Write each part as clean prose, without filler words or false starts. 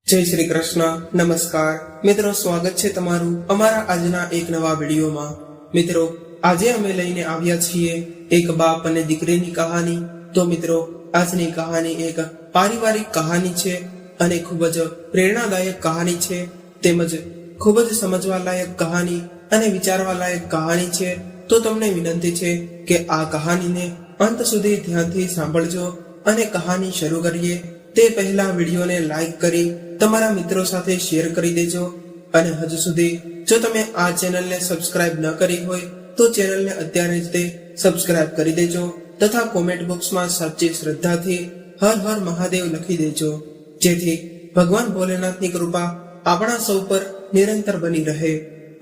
જય શ્રી કૃષ્ણ. નમસ્કાર મિત્રો, સ્વાગત છે તમારું અમારા આજના એક નવા વિડીયોમાં. મિત્રો, આજે અમે લઈને આવ્યા છીએ એક બાપ અને દીકરીની કહાની. તો મિત્રો, આજની કહાની એક પારિવારિક કહાની છે અને ખૂબ જ પ્રેરણાદાયક કહાની છે, તેમજ ખૂબ જ સમજવા લાયક કહાની અને વિચારવા લાયક કહાની છે. તો તમને વિનંતી છે કે આ કહાનીને અંત સુધી ધ્યાનથી સાંભળજો અને કહાની શરૂ કરીએ તે પહેલા વિડીયોને લાઈક કરી તમારા મિત્રો સાથે શેર કરી દેજો. અને હજુ સુધી જો તમે આ ચેનલને સબસ્ક્રાઇબ ન કરી હોય તો ચેનલને અત્યારે જ તે સબસ્ક્રાઇબ કરી દેજો તથા કોમેન્ટ બોક્સમાં સાચી શ્રદ્ધાથી હર હર મહાદેવ લખી દેજો, જેથી ભગવાન ભોલેનાથની કૃપા આપણા સૌ પર નિરંતર બની રહે.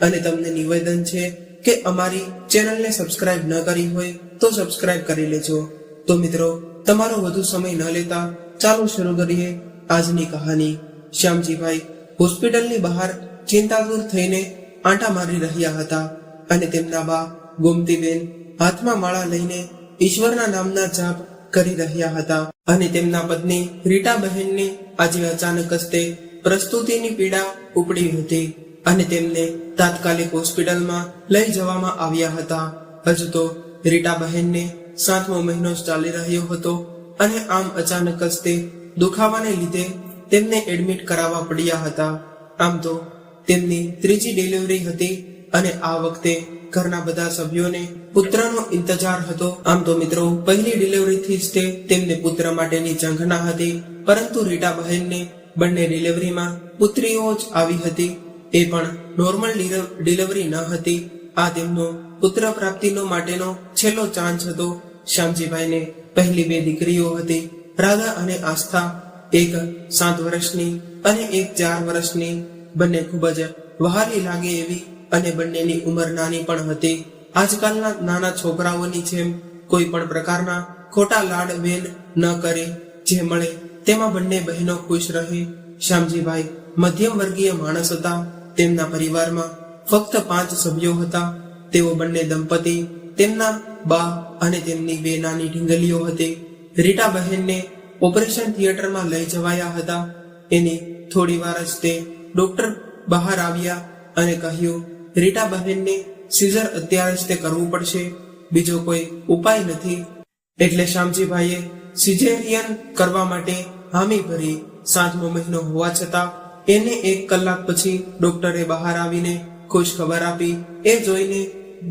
અને તમને નિવેદન છે કે અમારી ચેનલને સબસ્ક્રાઇબ ન કરી હોય તો સબસ્ક્રાઇબ કરી લેજો. તો મિત્રો, તમારો વધુ સમય ન લેતા ચાલો શરૂ કરીએ આજની કહાની. શ્યામજીભાઈ હોસ્પિટલની બહાર ચિંતાતુર થઈને આંટા મારી રહ્યા હતા અને તેમના બા ગોમતીબેન હાથમાં માળા લઈને ઈશ્વરના નામના જાપ કરી રહ્યા હતા. અને તેમના પત્ની રીટાબહેનને આજે અચાનક જ તે પ્રસ્તુતિની પીડા ઉપડી હતી અને તેમને તાત્કાલિક હોસ્પિટલમાં લઈ જવામાં આવ્યા હતા. હજુ તો રીટાબહેનને 7મો મહિનો ચાલી રહ્યો હતો અને આમ અચાનક જ તે દુખાવાને લીધે તેમને એડમિટ કરાવવા પડ્યા હતા. આમ તો તેમની 3જી ડિલિવરી હતી અને આ વખતે ઘરના બધા સભ્યોને પુત્રનો ઇંતજાર હતો. આમ તો મિત્રો, પહેલી ડિલિવરીથી જ તે તેમને પુત્ર માટેની ઝંખના હતી, પરંતુ રીટાબહેનને બંને ડિલિવરીમાં પુત્રીઓ જ આવી હતી. એ પણ નોર્મલ ડિલિવરી ન હતી. આ તેમનો પુત્ર પ્રાપ્તિનો માટેનો છેલ્લો ચાન્સ હતો. શ્યામજીભાઈને પહેલી 2 દીકરીઓ હતી, રાધા અને આસ્થા. એક 7 વર્ષની અને એક 4 વર્ષની. બંને ખૂબ જ વહાલી લાગે એવી અને બંનેની ઉંમર નાની પણ હતી. આજકાલના નાના છોકરાઓની જેમ કોઈ પણ પ્રકારના ખોટા લાડ વેન ન કરે. જે મળે તેમાં બંને બહેનો ખુશ રહે. શ્યામજીભાઈ મધ્યમ વર્ગીય માણસ હતા. તેમના પરિવારમાં ફક્ત 5 સભ્યો હતા. તેઓ બંને દંપતી, તેમના બા અને તેમની 2 નાની ઢીંગલીઓ હતી. રીટાબહેનને ઓપરેશન થિયેટરમાં લઈ જવાયા હતા. એની થોડી વાર જ તે ડોક્ટર બહાર આવ્યા અને કહ્યું, રીટાબહેનને સીઝર અત્યારે જ તે કરવું પડશે, બીજો કોઈ ઉપાય નથી. એટલે શ્યામજીભાઈએ સિઝેરિયન કરવા માટે હામી ભરી. 7મો મહિનો હોવા છતાં એને 1 કલાક પછી ડોક્ટરે બહાર આવીને ખુશ ખબર આપી. એ જોઈને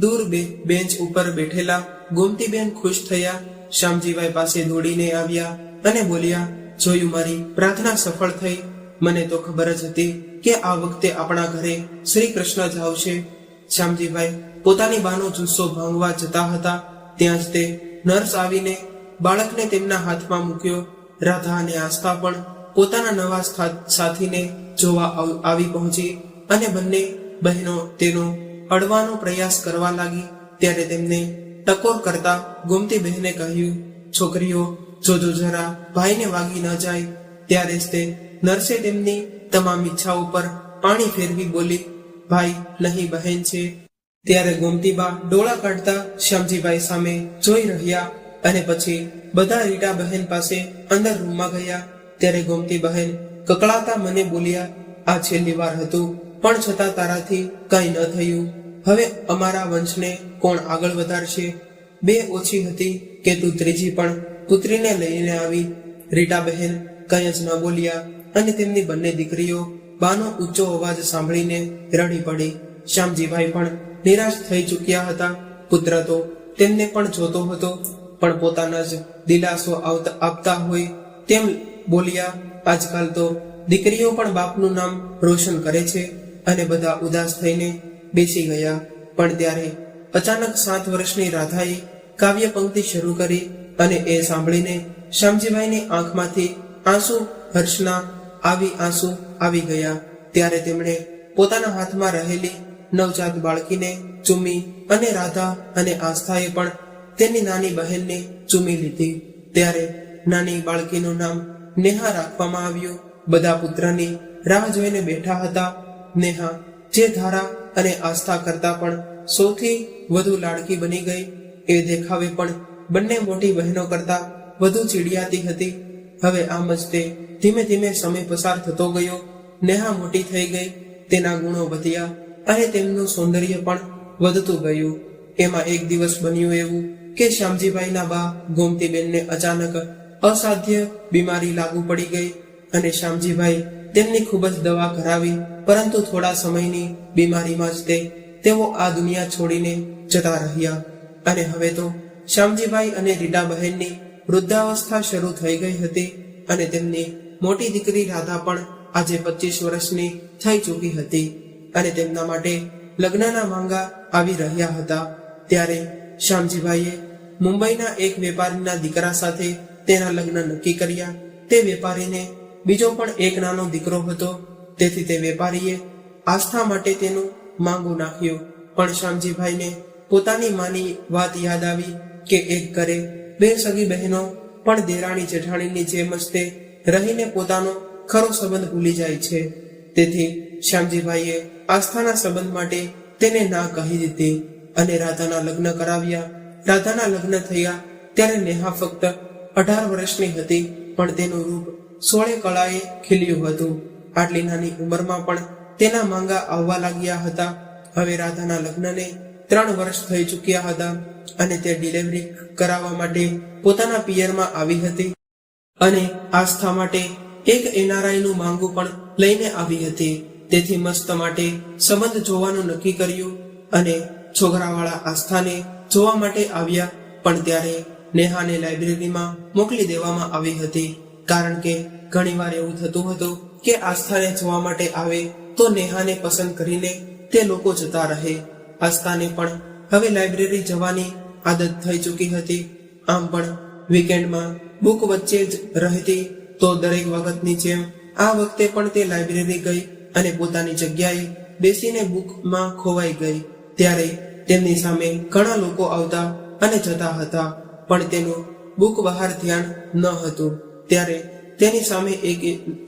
દૂર બેન્ચ ઉપર બેઠેલા ગોમતીબેન ખુશ થયા. શ્યામજીભાઈ પાસે દોડીને આવ્યા અને બોલ્યા, જોયું, મારી પ્રાર્થના સફળ થઈ. મને તો ખબર જ હતી કે આ વખતે આપણા ઘરે શ્રી કૃષ્ણ જ આવશે. શ્યામજીભાઈ પોતાની બાનો જુસ્સો ભાંગવા જતા હતા ત્યાં જ તે નર્સ આવીને બાળકને તેમના હાથમાં મૂક્યો. રાધા અને આસ્થા પણ પોતાના નવા સાથીને જોવા આવી પહોંચી અને બંને બહેનો તેનો અડવાનો પ્રયાસ કરવા લાગી. ત્યારે તેમને ટકોર કરતા ગોમતી બહેને કહ્યું, છોકરીઓ જોજો જરા, ભાઈને વાગી ન જાય. ત્યારે જ તે નર્સે તેમની તમામ ઈચ્છાઓ પર પાણી ફેરવી બોલી, ભાઈ નહીં, બહેન છે. ત્યારે ગોમતીબા ડોળા કાઢતા શ્યામજીભાઈ સામે જોઈ રહ્યા અને પછી બધા રીટા બહેન પાસે અંદર રૂમમાં ગયા. ત્યારે ગોમતી બહેન કકળાતા મને બોલ્યા, આ છેલ્લી વાર હતું, પણ છતાં તારાથી કંઈ ન થયું. હવે અમારા વંશને કોણ આગળ વધારશે? 2 ઓછી હતી કે તું 3જી પણ પુત્રીને લઈને આવી. રીટા બહેન કંઈ જ ન બોલ્યા અને તેમની બંને દીકરીઓ બાનો ઊંચો અવાજ સાંભળીને રડી પડી. શ્યામજીભાઈ પણ નિરાશ થઈ ચૂક્યા હતા. પુત્ર તો તેમને પણ જોતો હતો, પણ પોતાના જ દિલાસો આપતા હોય તેમ બોલ્યા, આજકાલ તો દીકરીઓ પણ બાપનું નામ રોશન કરે છે. અને બધા ઉદાસ થઈને બેસી ગયા. પણ ત્યારે અચાનક 7 વર્ષની રાધાએ કાવ્ય પંક્તિ શરૂ કરી અને એ સાંભળીને શ્યામજીભાઈની આંખમાંથી હર્ષના આંસુ આવી ગયા. ત્યારે તેમણે પોતાના હાથમાં રહેલી નવજાત બાળકીને ચૂમી અને રાધા અને આસ્થાએ પણ તેની નાની બહેનને ચૂમી લીધી. ત્યારે નાની બાળકીનું નામ નેહા રાખવામાં આવ્યું. બધા પુત્રની રાહ જોઈને બેઠા હતા. નેહા જે ધારા અને આસ્થા કરતા પણ સૌથી વધુ લાડકી બની ગઈ. એ દેખાવે પણ બંને મોટી બહેનો કરતા વધુ ચીડિયાતી હતી. હવે આમ જ તે ધીમે ધીમે સમય પસાર થતો ગયો. નેહા મોટી થઈ ગઈ, તેના ગુણો વધ્યા અને તેમનું સૌંદર્ય પણ વધતું ગયું. એમાં એક દિવસ બન્યું એવું કે શ્યામજીભાઈના બા ગોમતીબેનને અચાનક અસાધ્ય બીમારી લાગુ પડી ગઈ અને શ્યામજીભાઈ તેમની ખૂબ જ દવા કરાવી, પરંતુ થોડા સમયની બીમારીમાં જ તેઓ આ દુનિયા છોડીને જતા રહ્યા. અને હવે તો શ્યામજીભાઈ અને રીટાબહેનની વૃદ્ધાવસ્થા શરૂ થઈ ગઈ હતી અને તેમની મોટી દીકરી રાધા પણ આજે 25 વર્ષની થઈ ચૂકી હતી અને તેમના માટે લગ્નના માંગા આવી રહ્યા હતા. ત્યારે શ્યામજીભાઈએ મુંબઈના એક વેપારીના દીકરા સાથે તેના લગ્ન નક્કી કર્યા. તે વેપારીને બીજો પણ એક નાનો દીકરો હતો, તેથી તે વેપારીએ આસ્થા માટે તેનું માંગુ નાખ્યું. પણ શ્યામજીભાઈને પોતાની માની વાત યાદ આવી કે એક ઘરે 2 સગી બહેનો પણ દેરાણી જેઠાણીની જેમ જ તે રહીને પોતાનો ખરો સંબંધ ભૂલી જાય છે. તેથી શ્યામજીભાઈએ આસ્થાના સંબંધ માટે તેને ના કહી દીધી અને રાધાના લગ્ન કરાવ્યા. રાધાના લગ્ન થયા ત્યારે નેહા ફક્ત 18 વર્ષની હતી, પણ તેનું રૂપ 16 કળાએ ખીલ્યું હતું. આટલી નાની ઉંમરમાં પણ તેના માંગા આવવા લાગ્યા હતા. હવે રાધાના લગ્નને 3 વર્ષ થઈ ચૂક્યા હતા અને તે ડિલિવરી કરાવવા માટે પોતાના પિયરમાં આવી હતી અને આસ્થા માટે એક NRI નું માંગુ પણ લઈને આવી હતી. તેથી મસ્ત માટે સંબંધ જોવાનું નક્કી કર્યું અને છોકરાવાળા આસ્થાને જોવા માટે આવ્યા. પણ ત્યારે નેહાને લાઇબ્રેરીમાં મોકલી દેવામાં આવી હતી, કારણ કે ઘણીવાર એવું થતું હતું કે આસ્થાને જોવા માટે આવે તો નેહાને પસંદ કરીને તે લોકો જતા રહે. આસ્થાને પણ હવે લાઇબ્રેરી જવાની આદત થઈ ચૂકી હતી. આમ પણ વીકેન્ડમાં બુક વચ્ચે જ રહેતી, તો દરેક વખતની જેમ આ વખતે પણ તે લાઇબ્રેરી ગઈ અને પોતાની જગ્યાએ બેસીને બુકમાં ખોવાઈ ગઈ. ત્યારે તેમની સામે ઘણા લોકો આવતા અને જતા હતા, પણ તેનું બુક બહાર ધ્યાન ન હતું. ત્યારે તેની સામે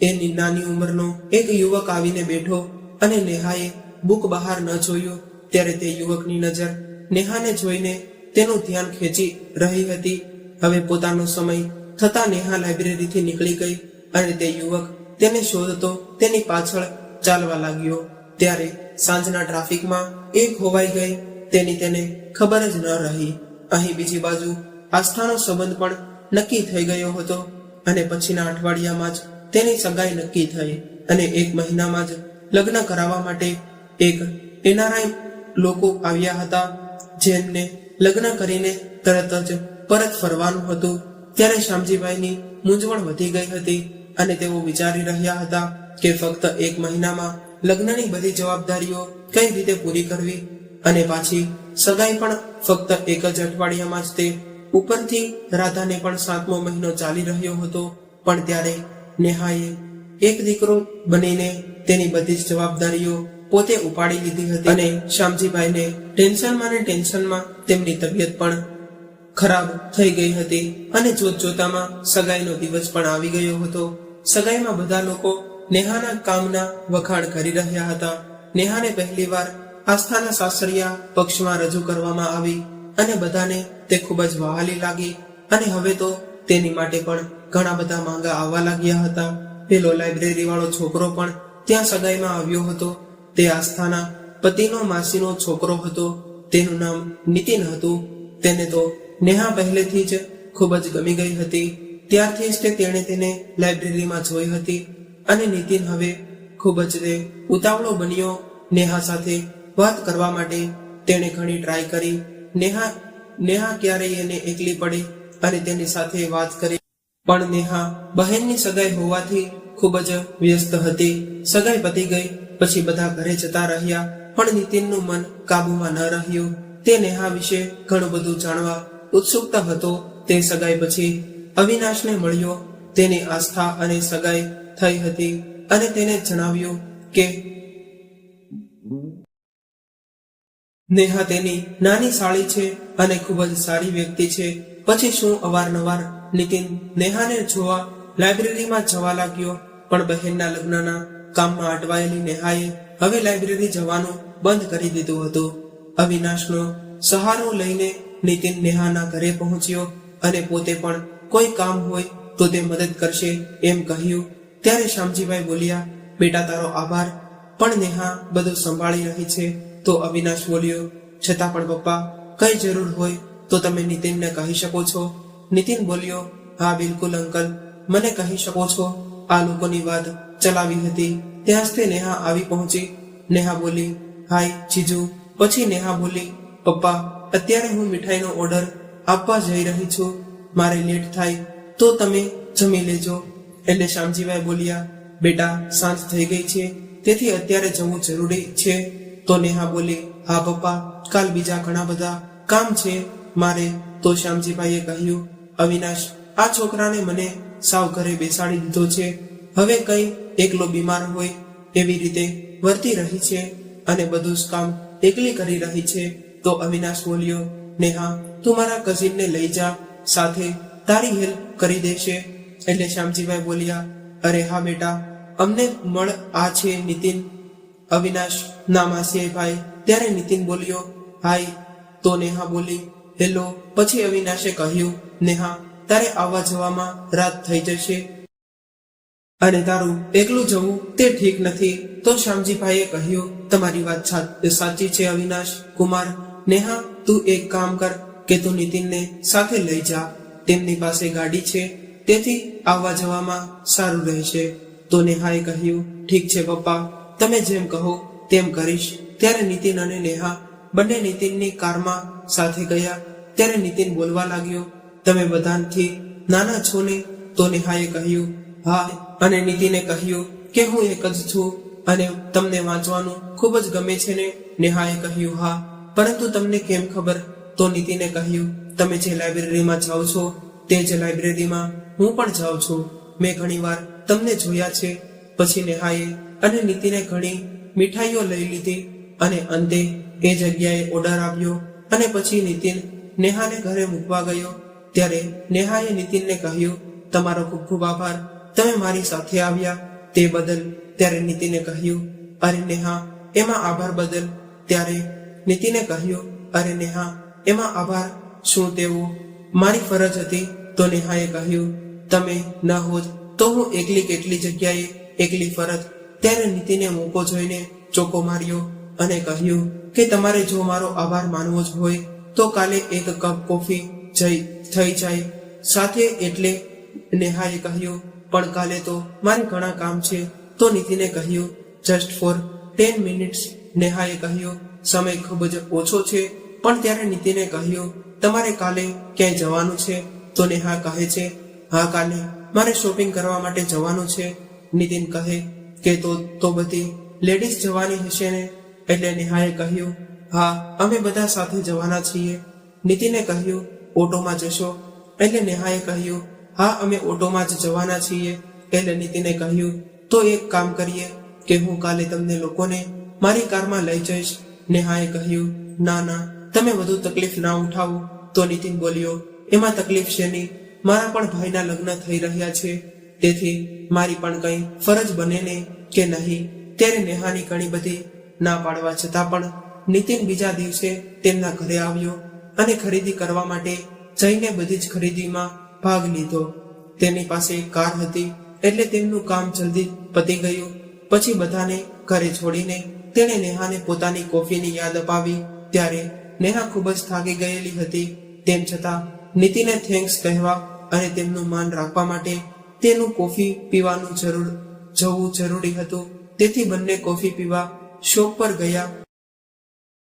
એની નાની ઉંમરનો એક યુવક આવીને બેઠો અને નેહાએ બુક બહાર ન જોયું. ત્યારે તે યુવકની નજર નેહાને જોઈને તેનું ધ્યાન ખેંચી રહી હતી. હવે પોતાનો સમય થતા નેહા લાઇબ્રેરીથી નીકળી ગઈ અને તે યુવક તેને શોધતો તેની પાછળ ચાલવા લાગ્યો. ત્યારે સાંજના ટ્રાફિકમાં એ ખોવાઈ ગઈ તેની તેને ખબર જ ન રહી. અહીં બીજી બાજુ આસ્થાનો સંબંધ પણ નક્કી થઈ ગયો હતો અને પછીના અઠવાડિયામાં જ તેની સગાઈ નક્કી થઈ અને 1 મહિનામાં જ લગ્ન કરાવવા માટે એક NRI લોકો આવ્યા હતા, જેમને લગ્ન કરીને તરત જ પરત ફરવાનું હતું. ત્યારે શ્યામજીભાઈની મૂંઝવણ વધી ગઈ હતી અને તેઓ વિચારી રહ્યા હતા કે ફક્ત 1 મહિનામાં લગ્નની બધી જવાબદારીઓ કઈ રીતે પૂરી કરવી અને પાછી સગાઈ પણ ફક્ત 1 જ અઠવાડિયામાં જ. તે ઉપરથી રાધાને પણ 7મો મહિનો ચાલી રહ્યો હતો. પણ ત્યારે નેહાએ એક દીકરો બનીને તેની બધી જ જવાબદારીઓ પોતે ઉપાડી લીધી હતી અને શ્યામજીભાઈને ટેન્શનમાં તેમની તબિયત પણ ખરાબ થઈ ગઈ હતી અને જોતજોતામાં સગાઈનો દિવસ પણ આવી ગયો હતો. સગાઈમાં બધા લોકો નેહાના કામના વખાણ કરી રહ્યા હતા. નેહાને પહેલીવાર આસ્થાના સાસરિયા પક્ષમાં રજૂ કરવામાં આવી અને બધાને તે ખૂબ જ વહાલી લાગી અને હવે તો તેની માટે પણ ઘણા બધા માંગા આવવા લાગ્યા હતા. પેલો લાઇબ્રેરી વાળો છોકરો પણ ત્યાં સગાઈમાં આવ્યો હતો. તે આસ્થાના પતિનો માસીનો છોકરો હતો. તેનું નામ નીતિન હતું. તેને તો નેહા પહેલેથી જ ખૂબ જ ગમી ગઈ હતી. ત્યારથી જ તેણે તેને લાઇબ્રેરીમાં જોઈ હતી અને નીતિન હવે ખૂબ જ તે ઉતાવળો બન્યો નેહા સાથે વાત કરવા માટે. તેણે ઘણી ટ્રાય કરી. નેહા ક્યારેય એને એકલી પડી અને તેની સાથે વાત કરી, પણ નેહા બહેનની સગાઈ હોવાથી ખૂબ જ વ્યસ્ત હતી. સગાઈ પતી ગઈ પછી બધા ઘરે જતા રહ્યા, પણ નીતિનનું મન કાબુમાં ન રહ્યું. તે નેહા વિશે ઘણું બધું જાણવા ઉત્સુકતા હતો. તે સગાઈ પછી અવિનાશને મળ્યો. તેની આસ્થા અને સગાઈ થઈ હતી અને તેને જણાવ્યું કે નેહા તેની નાની સાળી છે અને ખૂબ જ સારી વ્યક્તિ છે. પછી શું અવારનવાર નીતિન નેહાને જોવા લાઇબ્રેરીમાં જવા લાગ્યો, પણ બહેનના લગ્નના કામમાં અટવાયેલી નેહાએ હવે લાઇબ્રેરી જવાનું બંધ કરી દીધું હતું. અવિનાશનો સહારો લઈને નીતિન નેહાના ઘરે પહોંચ્યો અને પોતે પણ કોઈ કામ હોય તો તે મદદ કરશે એમ કહ્યું. ત્યારે શ્યામજીભાઈ બોલ્યા, બેટા તારો આભાર, પણ નેહા બધું સંભાળી રહી છે. તો અવિનાશ બોલ્યો, છતાં પણ પપ્પા, કઈ જરૂર હોય તો તમે નીતિનને કહી શકો છો. નીતિન બોલ્યો, હા બિલકુલ અંકલ, મને કહી શકો છો. આ લોકોની વાત ચલાવી હતી ત્યાં જ તે નેહા આવી પહોંચી. નેહા બોલી, હાય જીજુ. પછી નેહા બોલી, પપ્પા અત્યારે હું મીઠાઈનો ઓર્ડર આપવા જઈ રહી છું, મારે લેટ થાય તો તમે જમી લેજો. એટલે શ્યામજીભાઈ બોલ્યા, બેટા સાંજ થઈ ગઈ છે, તેથી અત્યારે જવું જરૂરી છે. તો નેહા બોલી, હા પપ્પા, કાલ બીજા ઘણા બધા કામ છે મારે. તો શ્યામજીભાઈએ કહ્યું, અવિનાશ આ છોકરાને મને સાવ ઘરે બેસાડી દીધો છે. હવે કઈ એકલો બીમાર હોય એવી રીતે વર્તી રહી છે અને બધું જ કામ એકલી કરી રહી છે. તો અવિનાશ બોલ્યો, નેહા તું મારા કઝિનને લઈ જા, સાથે તારી હેલ્પ કરી દેશે. એટલે શ્યામજીભાઈ બોલ્યા, અરે હા બેટા, અમને મળ આ છે નીતિન. અવિનાશ ના માસીભાઈ. ત્યારે નીતિન બોલ્યો, હાય. તો નેહા બોલી, હેલો. પછી અવિનાશે કહ્યું, નેહા તારે આવવા જવામાં રાત થઈ જશે અને તારું એકલું જવું તે ઠીક નથી. તો શ્યામજીભાઈએ કહ્યું, તમારી વાત સાચી છે અવિનાશ કુમાર. નેહા તું એક કામ કર કે તું નીતિનને સાથે લઈ જા, તેમની પાસે ગાડી છે, તેથી આવવા જવામાં સારું રહેશે. તો નેહાએ કહ્યું, ઠીક છે પપ્પા, તમે જેમ કહો તેમ કરીશ. ત્યારે નીતિન અને નેહા બંને નીતિનની કારમાં સાથે ગયા. ત્યારે નીતિન બોલવા લાગ્યો, તમે બધાથી નાના છો ને? તો નેહાએ કહ્યું, હા. અને નીતિને કહ્યું કે હું એક જ છું અને તમને વાંચવાનું ખૂબ જ ગમે છે ને? નેહાએ કહ્યું, હા. પરંતુ તમને કેમ ખબર? તો નીતિને કહ્યું, તમે જે લાઇબ્રેરીમાં જાઓ છો તે જ લાઇબ્રેરીમાં હું પણ જાઉં છું, મેં ઘણીવાર તમને જોયા છે. પછી નેહાએ અને નીતિને ઘણી મીઠાઈઓ લઈ લીધી અને અંતે એ જગ્યાએ ઓર્ડર આપ્યો અને પછી નીતિન નેહાને ઘરે મૂકવા ગયો. ત્યારે નેહાએ નીતિનને કહ્યું, તમારો ખૂબ ખૂબ આભાર, તમે મારી સાથે આવ્યા તે બદલ. ત્યારે નીતિને કહ્યું, અરે નેહા એમાં આભાર બદલ. ત્યારે નીતિને કહ્યું, અરે નેહા એમાં આભાર શું, તેવું મારી ફરજ હતી. તો નેહાએ કહ્યું, તમે ન હોત તો હું એકલી કેટલી જગ્યાએ એકલી ફરત. ત્યારે નીતિને મોકો જોઈને ચોકો માર્યો અને કહ્યું કે તમારે જો મારો આભાર માનવો જ હોય તો કાલે એક કપ કોફી થઈ જાય સાથે. એટલે નેહાએ કહ્યું, પણ કાલે તો મારે ઘણા કામ છે. તો નીતિને કહ્યું, જસ્ટ ફોર 10 મિનિટ્સ. નેહાએ કહ્યું, સમય ખૂબ જ ઓછો છે. પણ ત્યારે નીતિને કહ્યું, તમારે કાલે ક્યાંય જવાનું છે? તો નેહા કહે છે, હા કાલે મારે શોપિંગ કરવા માટે જવાનું છે. નીતિન કહે કે તો બધી લેડીઝ જવાની હશે ને? એટલે નેહાએ કહ્યું, હા અમે બધા સાથે જવાના છીએ. નીતિને કહ્યું, ઓટોમાં જશો? એટલે નેહાએ કહ્યું, હા અમે ઓટોમાં જ જવાના છીએ. એટલે નીતિને કહ્યું, તો એક કામ કરીએ કે હું કાલે તમને લોકોને મારી કારમાં લઈ જઈશ. નેહાએ કહ્યું, ના ના, તમે વધુ તકલીફ ના ઉઠાવો. તો નીતિન બોલ્યો, એમાં તકલીફ શેની? મારા પણ ભાઈના લગ્ન થઈ રહ્યા છે, તેથી મારી પણ કઈ ફરજ બને ને કે નહીં. ત્યારે નેહાની ઘણી બધી ના પાડવા છતાં પણ નીતિન બીજા દિવસે તેમના ઘરે આવ્યો અને ખરીદી કરવા માટે જઈને બધી જ ખરીદીમાં ભાગ લીધો. તેની પાસે કાર હતી એટલે તેમનું કામ જલ્દી પતી ગયું. પછી બધાને ઘરે છોડીને તેણે નેહાને પોતાની કોફીની યાદ અપાવી. ત્યારે નેહા ખૂબ જ થાકી ગયેલી હતી. તેમ છતાં નીતિને થેન્ક્સ કહેવા અને તેમનું માન રાખવા માટે તેનું કોફી પીવાનું જવું જરૂરી હતું. તેથી બંને કોફી પીવા શોપ પર ગયા.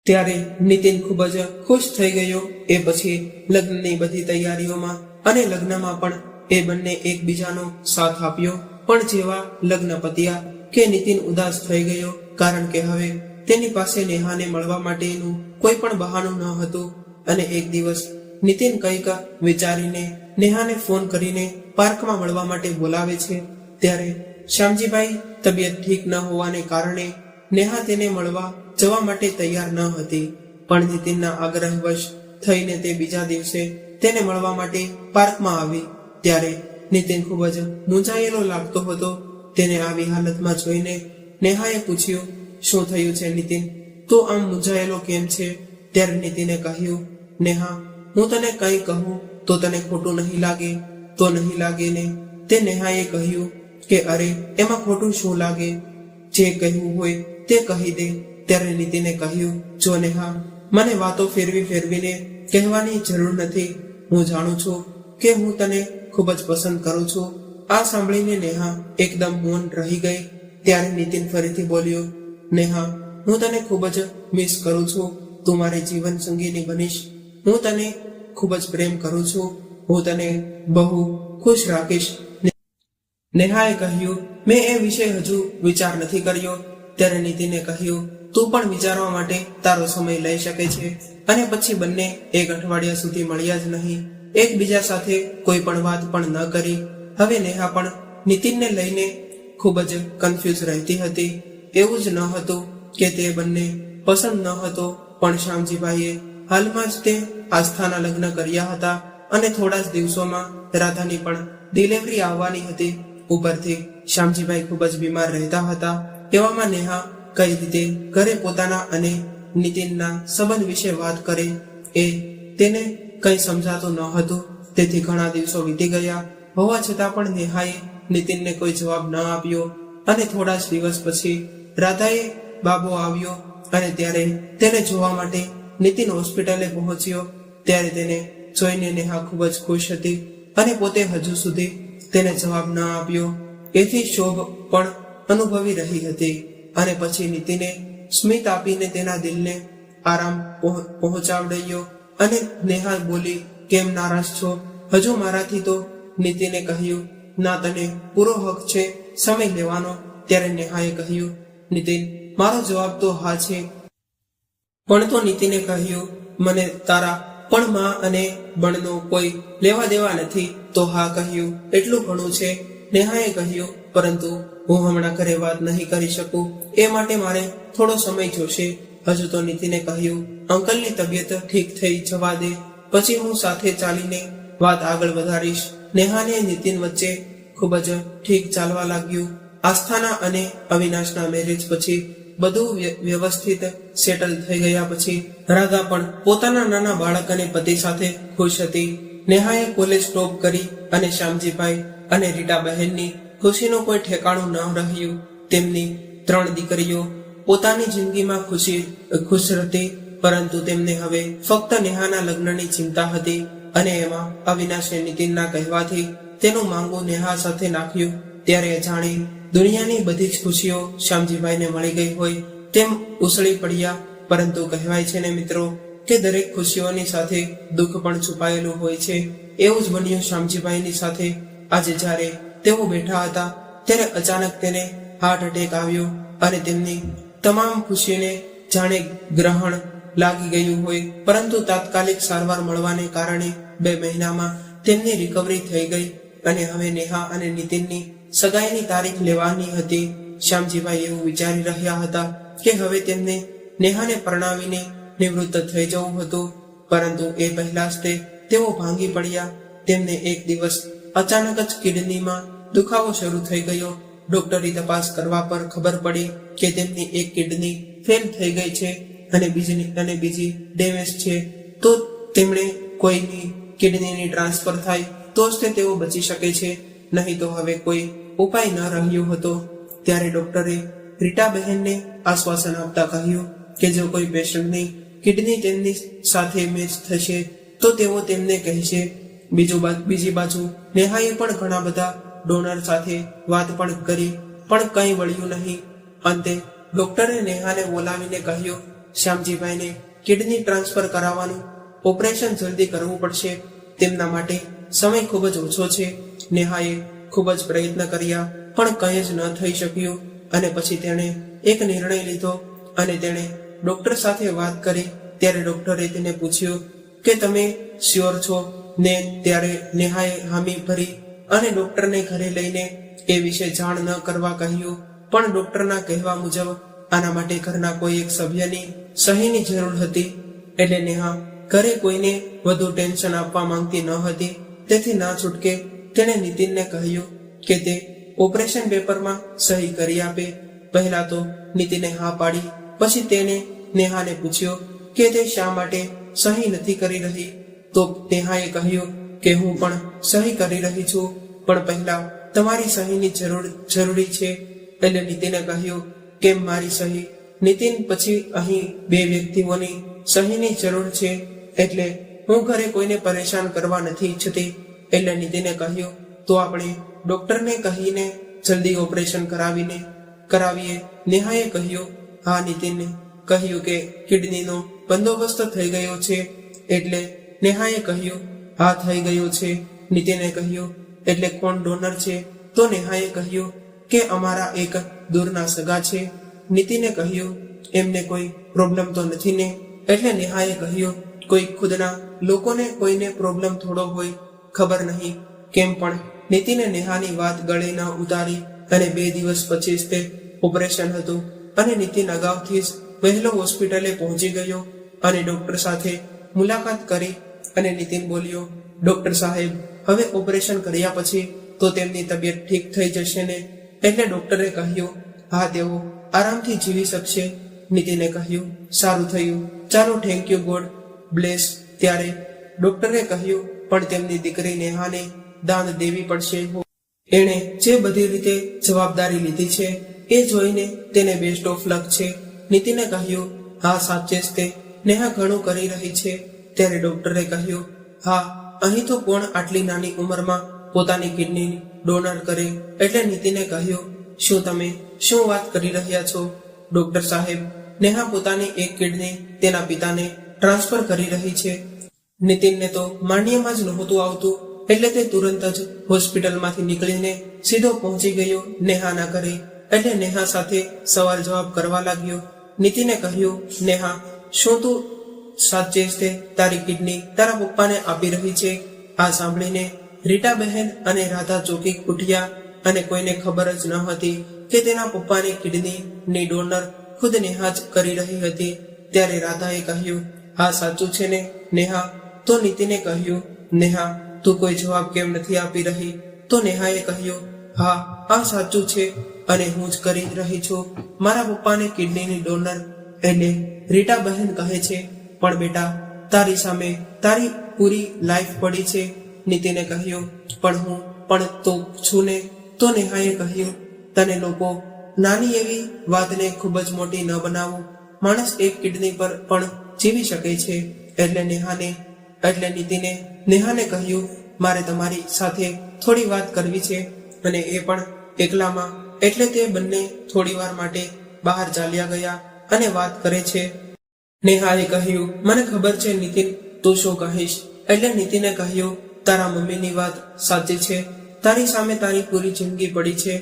ત્યારે નીતિન ખૂબ જ ખુશ થઈ ગયો. એ પછી લગ્નની બધી તૈયારીઓમાં અને લગ્નમાં પણ એ બંને એકબીજાનો સાથ આપ્યો. પણ જેવા લગ્ન પત્યા કે નીતિન ઉદાસ થઈ ગયો, કારણ કે હવે તેની પાસે નેહાને મળવા માટેનું કોઈ પણ બહાનું ન હતું. અને એક દિવસ નીતિન કંઈક વિચારીને નેહાને ફોન કરીને પાર્કમાં મળવા માટે બોલાવે છે. ત્યારે શ્યામજીભાઈ તબિયત ઠીક ન હોવાને કારણે નેહા તેને મળવા જવા માટે તૈયાર ન હતી. પણ નીતિનના આગ્રહવશ થઈને તે બીજા દિવસે તેને મળવા માટે પાર્કમાં આવી. ત્યારે નીતિન ખૂબ જ મૂંઝાયેલો લાગતો હતો. તેને આવી હાલતમાં જોઈને નેહાએ પૂછ્યું, શું થયું છે નીતિન? તું આમ મૂંઝાયેલો કેમ છે? ત્યારે નીતિને કહ્યું, નેહા હું તને કંઈ કહું તો તને ખોટું નહીં લાગે. તો તો નહીં લાગે ને? તે નેહાએ કહ્યું કે અરે એમાં ખોટું શું લાગે, જે કહેવું હોય તે કહી દે. ત્યારે નીતિને કહ્યું, જો નેહા, મને વાતો ફેરવીને કહેવાની જરૂર નથી. હું જાણું છું કે હું તને ખૂબ જ પસંદ કરું છું. આ સાંભળીને નેહા એકદમ મૌન રહી ગઈ. ત્યારે નીતિન ફરીથી બોલ્યો, નેહા, હું તને ખૂબ જ મિસ કરું છું. તું મારી જીવન સંગીની બનીશ. હું તને ખૂબ જ પ્રેમ કરું છું. હું તને બહુ ખુશ રાખીશ. નેહાએ કહ્યું, મેં એ વિશે હજુ વિચાર નથી કર્યો. ત્યારે નીતિને કહ્યું, તું પણ વિચારવા માટે તારો સમય લઈ શકે છે, અને પછી બંને એક અઠવાડિયા સુધી મળ્યા જ નહીં. એકબીજા સાથે કોઈ પણ વાત પણ ન કરી. હવે નેહા પણ નીતિનને લઈને ખૂબ જ કન્ફ્યુઝ રહેતી હતી. એવું જ ન હતું કે તે બંને પસંદ ન હતો, પણ શ્યામજીભાઈએ હાલમાં જ તે આસ્થાના લગ્ન કર્યા હતા, અને થોડા જ દિવસોમાં રાધાની પણ ડિલિવરી આવવાની હતી. ઉપરથી શ્યામજીભાઈ ખૂબ જ બીમાર રહેતા હતા. એવામાં નેહા કઈ રીતે ઘરે પોતાના અને નીતિનના સંબંધ વિશે વાત કરે એ તેને કંઈ સમજાતું ન હતું. તેથી ઘણા દિવસો વીતી ગયા હોવા છતાં પણ નેહાએ નીતિનને કોઈ જવાબ ન આપ્યો. અને થોડા જ દિવસ પછી રાધાએ બાબો આવ્યો, અને ત્યારે તેને જોવા માટે નીતિન હોસ્પિટલે પહોંચ્યો. ત્યારે તેને જોઈને નેહા ખૂબ જ ખુશ હતી, અને પોતે હજુ સુધી તેને જવાબ ન આપ્યો એથી શોભ પણ અનુભવી રહી હતી. અને પછી નીતિને સ્મિત આપીને તેના દિલને આરામ પહોંચાડ્યો. અને નેહા બોલી, કેમ નારાજ છો હજુ મારાથી? તો નીતિને કહ્યું, ના, તને પૂરો હક છે સમય લેવાનો. ત્યારે નેહાએ કહ્યું, નીતિન, મારો જવાબ તો હા છે. પણ તો નીતિને કહ્યું, મને તારા પણ માં અને બણનો કોઈ લેવા દેવા નથી. તો હા કહ્યું, એટલું ઘણું છે. નેહાએ કહ્યું, પરંતુ હું હમણાં ઘરે વાત નહીં કરી શકું. એ માટે મારે થોડો સમય જોશે. હજુ તો નીતિને કહ્યું, અંકલની તબિયત ઠીક થઈ જવા દે, પછી હું સાથે ચાલીને વાત આગળ વધારીશ. નેહાને નીતિન વચ્ચે ખૂબ જ ઠીક ચાલવા લાગ્યું. આસ્થાના અને અવિનાશના મેરેજ પછી બધું વ્યવસ્થિત સેટલ થઈ ગયા પછી રાધા પણ પોતાના નાના બાળક અને પતિ સાથે ખુશ હતી. નેહાએ કોલેજ ટોપ કરી, અને શ્યામજીભાઈ અને રીટા બહેનની ખુશીનું કોઈ ઠેકાણું ન રહ્યું. તેમની 3 દીકરીઓ પોતાની જિંદગીમાં ખુશ હતી, પરંતુ તેમને હવે ફક્ત નેહાના લગ્નની ચિંતા હતી. અને એમાં અવિનાશે નીતિનના કહેવાથી તેનું માંગુ નેહા સાથે નાખ્યું. ત્યારે જાણી દુનિયાની બધી જ ખુશીઓ શ્યામજીભાઈને મળી ગઈ હોય તેમ ઉછળી પડ્યા. પરંતુ કહેવાય છે ને મિત્રો, કે દરેક ખુશીઓની સાથે દુઃખ પણ છુપાયેલું હોય છે. એવું જ બન્યું શ્યામજીભાઈની સાથે. આજે જ્યારે તેઓ બેઠા હતા ત્યારે અચાનક તેને હાર્ટ એટેક આવ્યો, અને તેમની તમામ ખુશીને જાણે ગ્રહણ લાગી ગયું હોય. પરંતુ તાત્કાલિક સારવાર મળવાને કારણે 2 મહિનામાં તેમની રિકવરી થઈ ગઈ. અને હવે નેહા અને નીતિનની સગાઈની તારીખ લેવાની હતી. શ્યામજીભાઈ એવું વિચારી રહ્યા હતા કે હવે તેમને નેહાને પરણાવીને નિવૃત્ત થઈ જવું હતું. પરંતુ એ પહેલા જ તેઓ ભાંગી પડ્યા. તેમને એક દિવસ અચાનક જ કિડનીમાં દુખાવો શરૂ થઈ ગયો. ડોક્ટરી તપાસ કરવા પર ખબર પડી કે તેમની એક કિડની ફેલ થઈ ગઈ છે, અને બીજી ડેમેજ છે. તો તેમણે કોઈની કિડનીની ટ્રાન્સફર થાય તો જ તેઓ બચી શકે છે, નહીં તો હવે કોઈ ઉપાય ન રહ્યો હતો. ત્યારે ડોક્ટરે રીટા બહેનને આશ્વાસન આપતા કહ્યું કે જો કોઈ પેશન્ટની કિડની તેમની સાથે મેચ થશે તો તેઓ તેમને કહેશે. બીજી બાજુ નેહાએ પણ ઘણા બધા ડોનર સાથે વાત પણ કરી, પણ કંઈ વળ્યું નહીં. અંતે ડોક્ટરે નેહાને બોલાવીને કહ્યું, શ્યામજીભાઈને કિડની ટ્રાન્સફર કરાવવાનું ઓપરેશન જલ્દી કરવું પડશે. તેમના માટે સમય ખૂબ જ ઓછો છે. નેહાએ ખૂબ જ પ્રયત્ન કર્યા, પણ કંઈ જ ન થઈ શક્યું. અને પછી તેણે એક નિર્ણય લીધો, અને તેણે ડોક્ટર સાથે વાત કરી. ત્યારે ડોક્ટરે તેને પૂછ્યું કે તમે શ્યોર છો ને? ત્યારે નેહાએ હામી ભરી, અને ડોક્ટરને ઘરે લઈને એ વિશે જાણ ન કરવા કહ્યું. પણ ડોક્ટરના કહેવા મુજબ આના માટે ઘરના કોઈ એક સભ્યની સહીની જરૂર હતી. એટલે નેહા ઘરે કોઈને વધુ ટેન્શન આપવા માંગતી ન હતી. તેથી ના છૂટકે તેણે નીતિનને કહ્યું કે તે ઓપરેશન પેપરમાં સહી કરી આપે. પહેલા તો નીતિને હા પાડી. પછી તેને નેહાને પૂછ્યો કે તે શા માટે સહી નથી કરી રહી. તો નેહાએ કહ્યું કે હું પણ સહી કરી રહી છું, પણ પહેલા તમારી સહીની જરૂરી છે. એટલે નીતિને કહ્યું, કેમ મારી સહી? નીતિન, પછી અહીં 2 વ્યક્તિઓની સહીની જરૂર છે, એટલે હું ઘરે કોઈને પરેશાન કરવા નથી ઈચ્છતી. એટલે નીતિને કહ્યું, તો આપણે ડોક્ટરને કહીને જલ્દી ઓપરેશન કરાવીએ. નેહાએ કહ્યું, હા. નીતિને કહ્યું કે કિડનીનો બંદોબસ્ત થઈ ગયો છે. એટલે નેહાએ કહ્યું, હા, થઈ ગયો છે. નીતિને કહ્યું, એટલે કોણ ડોનર છે? તો નેહાએ કહ્યું કે અમારા એક દૂરના સગા છે. નીતિને કહ્યું, એમને કોઈ પ્રોબ્લેમ તો નથી ને? એટલે નેહાએ કહ્યું, કોઈ ખુદના લોકોને કોઈને પ્રોબ્લેમ થોડો હોય, ખબર નહીં કેમ, પણ નીતિને નેહાની વાત ગળે ન ઉતારી. અને 2 દિવસ પછી જ તે ઓપરેશન હતું અને નીતિન અગાઉથી જ વહેલો હોસ્પિટલે પહોંચી ગયો અને ડોક્ટર સાથે મુલાકાત કરી. અને નીતિન બોલ્યો, ડોક્ટર સાહેબ, હવે ઓપરેશન કર્યા પછી તો તેમની તબિયત ઠીક થઈ જશે ને? એટલે ડોક્ટરે કહ્યું, હા, તેઓ આરામથી જીવી શકશે. નીતિને કહ્યું, સારું થયું, ચાલો, થેન્ક યુ, ગોડ બ્લેસ. ત્યારે ડોક્ટરે કહ્યું, પણ તેમની દીકરી નેહાને દાન દેવી પડશે. એણે જે બધી રીતે જવાબદારી લીધી છે એ જોઈને તેને બેસ્ટ ઓફ લક છે. નીતિને કહ્યું, હા, સાચે જ તે નેહા ઘણું કરી રહી છે. ત્યારે ડોક્ટરે કહ્યું, હા, અહીં તો કોણ આટલી નાની ઉંમરમાં પોતાની કિડની ડોનર કરે? એટલે નીતિને કહ્યું, શું વાત કરી રહ્યા છો ડોક્ટર સાહેબ? નેહા પોતાની એક કિડની તેના પિતાને ટ્રાન્સફર કરી રહી છે. નીતિનને તો માન્યમાં જ નહોતું આવતું, એટલે તે તુરંત જ હોસ્પિટલમાંથી નીકળીને સીધો પહોંચી ગયો નેહાના ઘરે. એટલે નેહા સાથે સવાલ જવાબ કરવા લાગ્યો. નીતિને કહ્યું, નેહા, શું તું સાચે જ તે તારી કિડની તારા પપ્પાને આપી રહી છે? આ સાંભળીને રીટા બહેન અને રાધા ચોકી ઉઠ્યા અને કોઈને ખબર જ ન હતી કે તેના પપ્પાની કિડનીની ડોનર ખુદ નેહા જ કરી રહી હતી. ત્યારે રાધાએ કહ્યું, હા, સાચું છે ને નેહા? તો નીતિને કહ્યું, નેહા, તું કોઈ જવાબ કેમ નથી આપી રહી? તો નેહાએ કહ્યું, હા, આ સાચું છે અને હું જ કરી રહી છું મારા પપ્પાને કિડનીની ડોનર. એટલે રીટા બહેન કહે છે, પણ બેટા, તારી સામે તારી પૂરી લાઈફ પડી છે. નીતિને કહ્યું, પણ હું પણ તો છું ને? તો નેહાએ કહ્યું, તને લોકો નાની એવી વાતને ખૂબ જ મોટી ન બનાવો. માણસ એક કિડની પર પણ જીવી શકે છે. એટલે નીતિને નેહાને કહ્યું, મારે તમારી સાથે થોડી વાત કરવી છે, અને એ પણ એકલામાં. એટલે તે બંને થોડી વાર માટે બહાર ચાલ્યા ગયા અને વાત કરે છે. નેહાએ કહ્યું, મને ખબર છે નીતિન, તું શું કહીશ. એટલે નીતિને કહ્યું, તારા મમ્મીની વાત સાચી છે. તારી સામે તારી પૂરી જિંદગી પડી છે.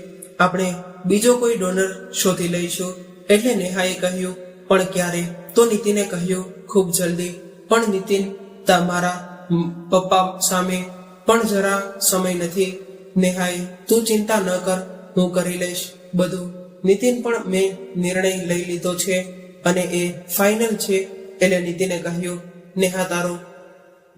આપણે બીજો કોઈ ડોનર શોધી લઈશું. એટલે નેહાએ કહ્યું, પણ ક્યારે? તો નીતિને કહ્યું, ખૂબ જલ્દી. પણ નીતિન, તમારા પપ્પા સામે પણ જરા સમય નથી. નેહાએ, તું ચિંતા ન કર, હું કરી લઈશ બધું. નીતિન, પણ મેં નિર્ણય લઈ લીધો છે અને એ ફાઇનલ છે. એટલે નીતિને કહ્યું, નેહા, તારો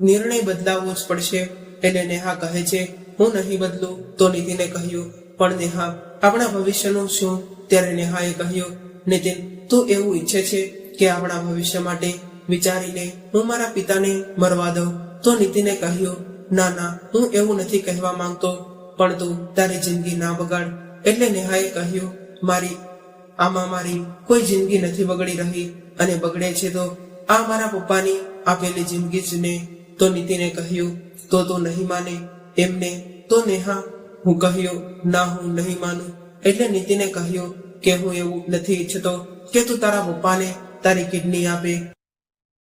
નિર્ણય બદલાવવો જ પડશે. એટલે નેહા કહે છે, હું નહીં બદલું. તો નીતિને કહ્યું, પણ નેહા, આપણા ભવિષ્યનું શું? ત્યારે નેહાએ કહ્યું, નીતિન, તું એવું ઈચ્છે છે કે આપણા ભવિષ્ય માટે વિચારીને હું મારા પિતાને મરવા દઉં? તો નીતિને કહ્યું, ના, હું એવું નથી કહેવા માંગતો, પણ તું તારી જિંદગી ના બગાડ. એટલે નેહાએ કહ્યું, મારી કોઈ જિંદગી નથી બગડી રહી, અને બગડે છે તો આ મારા પપ્પાની આપેલી જિંદગી જ ને. તો નીતિને કહ્યું, તો તું નહીં માને એમને? તો નેહા, હું કહ્યું, ના, હું નહીં માનું. એટલે નીતિને કહ્યું કે હું એવું નથી ઈચ્છતો કે તું તારા પપ્પાને તારી કિડની આપે.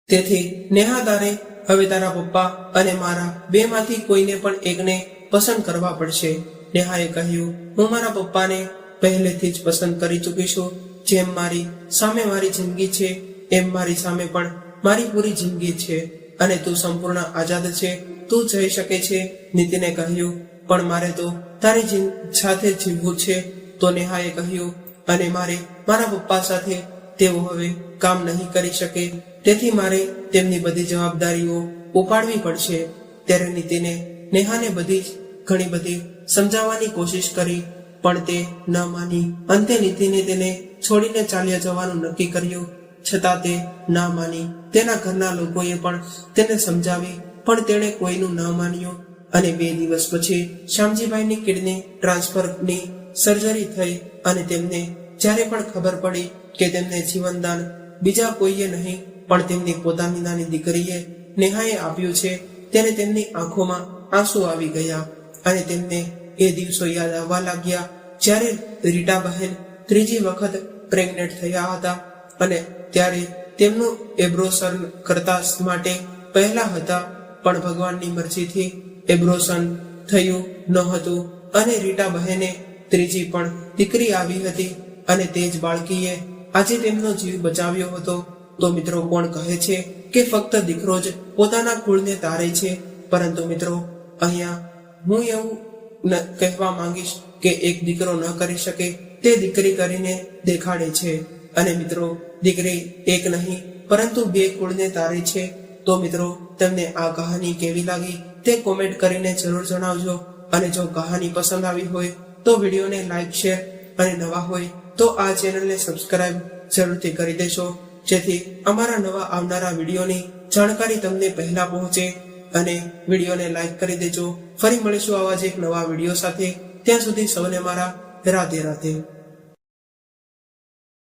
તેથી નેહા, તારે હવે તારા પપ્પા અને મારા 2 માંથી કોઈને પણ એકને પસંદ કરવા પડશે. નેહાએ કહ્યું, હું મારા પપ્પાને પહેલેથી જ પસંદ કરી ચૂકી છું. જેમ મારી સામે મારી જિંદગી છે, એમ મારી સામે પણ મારી પૂરી જિંદગી છે, અને તું સંપૂર્ણ આઝાદ છે. તું જઈ શકે છે. નીતિને કહ્યું, પણ મારે તો તારી સાથે જીવવું છે. તો નેહાએ કહ્યું, અને મારે મારા પપ્પા સાથે તેઓ હવે કામ નહીં કરી શકે, તેથી મારે તેમની બધી જવાબદારીઓ ઉપાડવી પડશે. ત્યારે નીતિને નેહાને ઘણી બધી સમજાવવાની કોશિશ કરી, પણ તે ન માની. અંતે નીતિને તેને છોડીને ચાલ્યા જવાનું નક્કી કર્યું, છતાં તે ના માની. તેના ઘરના લોકોએ પણ તેને સમજાવી, પણ તેણે કોઈનું ન માન્યું. અને 2 દિવસ પછી શ્યામજીભાઈની કિડની ટ્રાન્સફરની સર્જરી થઈ અને તેમને જ્યારે પણ ખબર પડી કે તેમને જીવનદાન બીજા કોઈએ નહીં પણ તેમની પોતાની નાની દીકરીએ નેહાએ આપ્યું છે, ત્યારે તેમની આંખોમાં આંસુ આવી ગયા અને તેમને એ દિવસો યાદ આવવા લાગ્યા જ્યારે રીટાબહેન ત્રીજી વખત પ્રેગ્નેન્ટ થયા હતા અને ત્યારે તેમનું એબ્રોશન કરતા માટે પહેલા હતા, પણ ભગવાનની મરજીથી એબ્રોશન થયું ન હતું અને રીટાબહેને ત્રીજી પણ દીકરી આવી હતી અને તે જ બાળકીએ આજે તેમનો જીવ બચાવ્યો હતો. તો મિત્રો કોણ કહે છે કે ફક્ત દીકરો જ પોતાના કુળને તારે છે, પરંતુ મિત્રો અહીંયા હું એવું કહેવા માંગીશ કે એક દીકરો ન કરી શકે તે દીકરી કરીને દેખાડે છે. અને મિત્રો દીકરી એક નહીં પરંતુ 2 કુળને તારે છે. તો મિત્રો તમને આ કહાની કેવી લાગી તે કોમેન્ટ કરીને જરૂર જણાવજો. અને જો કહાની પસંદ આવી હોય તો વિડીયોને લાઈક, શેર અને નવા હોય તો આ ચેનલને સબસ્ક્રાઇબ જરૂરથી કરી દેશો, જેથી અમારા નવા આવનારા વિડીયોની જાણકારી તમને પહેલા પહોંચે. અને વિડીયોને લાઈક કરી દેજો. ફરી મળીશું આવા જ એક નવા વિડીયો સાથે. ત્યાં સુધી સૌને મારા રાધે રાધે.